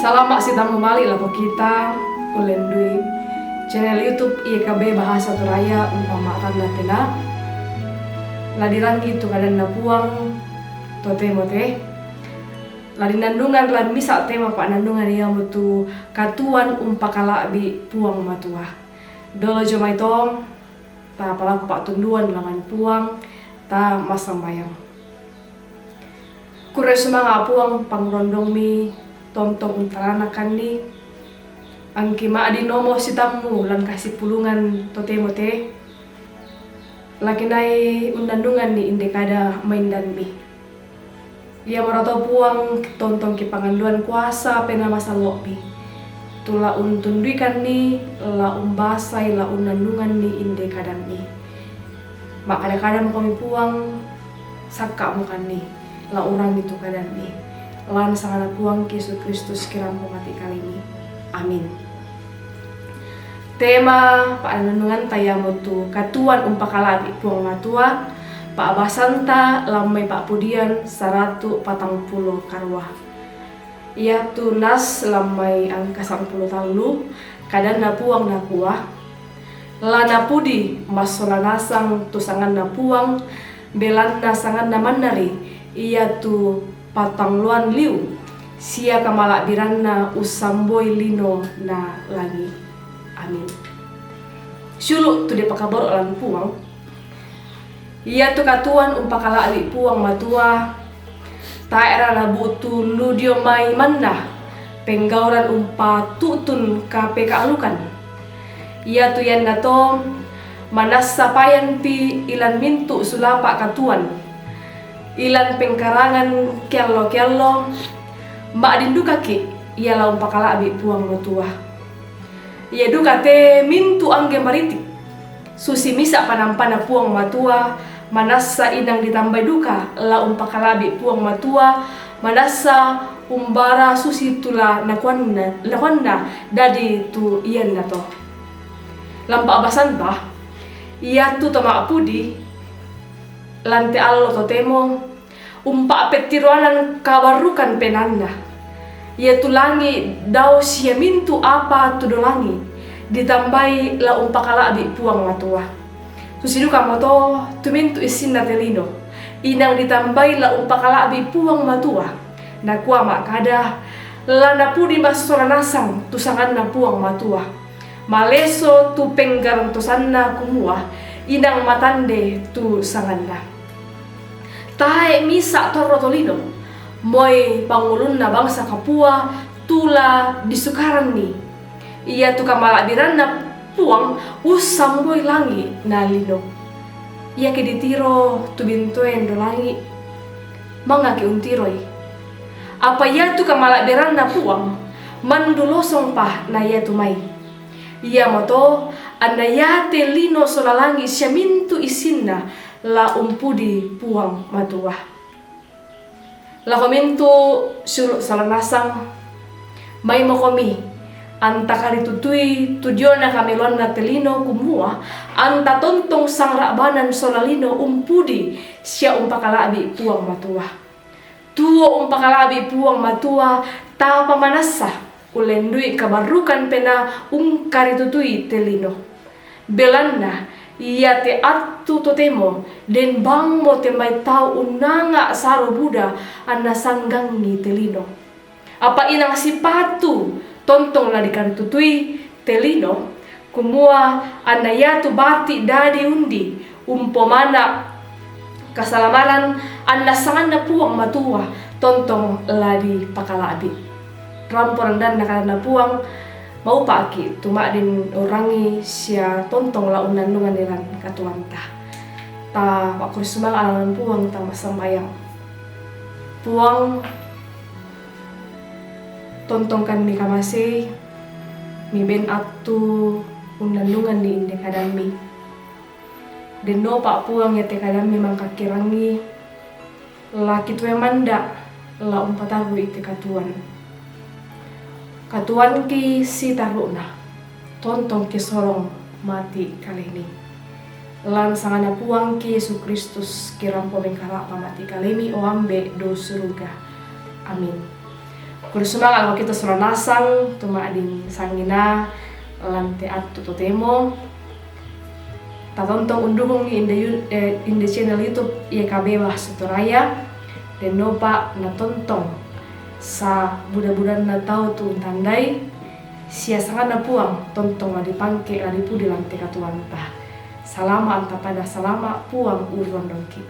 Salamat sitang kembali lapo kita ulendui channel YouTube IKB Bahasa Turaya umpama tanda tena ladirangi tu kadan na puang tote mote ladi nandungan lan misa tema pak nandungan yang mutu katuan umpakala bi puang matua dolo jomai tong ta palaku pak tunduan langan puang ta masambayang kure semanga puang pangrondong mi tontong untaranakan ni ang kima adi nomo sitamu lan kasih pulungan tote mote lakinai undandungan ni indekada maindan mi ia marato puang tontong ki panganduan kuasa pena masa lopi tula untunduikan ni la umbasai la undandungan ni indekada mi mak kadang-kadang kami puang sakka mukan ni la orang itu kadan ni lan sangana puang Yesus Kristus kirampo mati kali ini. Amin. Tema paananungan tayamutu katuan umpakalabi puang matua pa abasanta lamai pak pudian 140 karwa. Ia tunas lamai angka 10 talu kadan na puang na puah lana pudi masola nasang tusangan na puang belan nasangan na manari ia tu patang luan liu sia kamala biranna usamboi lino na langi. Amin. Sulu tu de pakabor lan puang ia tu katuan umpakala ali puang matua ta era na butu ludio mai manna penggauran umpa tutun KPK alukan ia tu yan nato manas sapayan pi ilan mintu sulapa katuan ilan pengkarangan kello mbak dindu kaki ia laum pakala abi puang matua ia duka te mintu angge mariti susi misa panampana puang matua manasa inang ditambah duka la pakala abi puang matua manasa umbara susi tula nakwanna dadi tu iyan na to lampa abasan ba ia tu tama apudi lante allo totemo umpa petiruanan kabarukan penanda ia tulangi dau sia mintu apa tudolangi ditambai la umpakala abi puang matua susiduka moto tumintu isinna telino inang ditambai la umpakala abi puang matua nakua makada lana pudi masora nasang tusangan na puang matua maleso tu penggaran tusanna kumua inang matande tu sanganda tae misa torotolino moy pangulun na bangsa Kapua tula di Sukaran ni ia tu kamala biranna puang usamboy langi na lino ia ke ditiro tu bintoen do langi manga ke untiroi apa ia tu kamala biranna puang mandulosong pah na ia tu mai ia moto anayate lino solalangi syamintu isinna la umpudi puang matua la komintu sulu salanasang may mokomi anta karitutui tudiona kamelon na telino kumua anta tontong sangrabanan solalino umpudi siya umpakalabi puang matua tuo umpakalabi puang matua ta pamanasa ulendui kabarukan pena karitutui telino belanna ia te atu totemo den bang mo te mai tau unanga saro Buddha anna sanggangi telino apa inang sipatu tontong la dikartutui telino kumua anna yatu bati dadi undi umpomana kasalamaran anna sanganna puang matua tontong ladi pakalabi ramporan dan nakana puang mau paki tuma din orangi sia tontong la unandungan nilan katuanta ta waktu sumang alangan puang ta masambayang puang tontongkan mi kamase mi ben atu unandungan di inde kadami deno pak puang ya te kadami mangkakirangi laki tuwe manda la umpatahu ite katuan katuan ki si taruna tontong ki sorong mati kali ini lan sangana puang ki Yesus Kristus kirampo mengkala pamati kali ini o ambe do surga. Amin. kudu semangat kalau kita sudah nasang tuma ading sangina lante atu totemo. Ta tonton undung in the channel YouTube YKB Setoraya dan nopa na tonton sa budak-budak na tahu tu tandai sia sangat na puang tonton la dipangke la dipudi lante katuanta. Salama anta pada salama puang urwan dongki.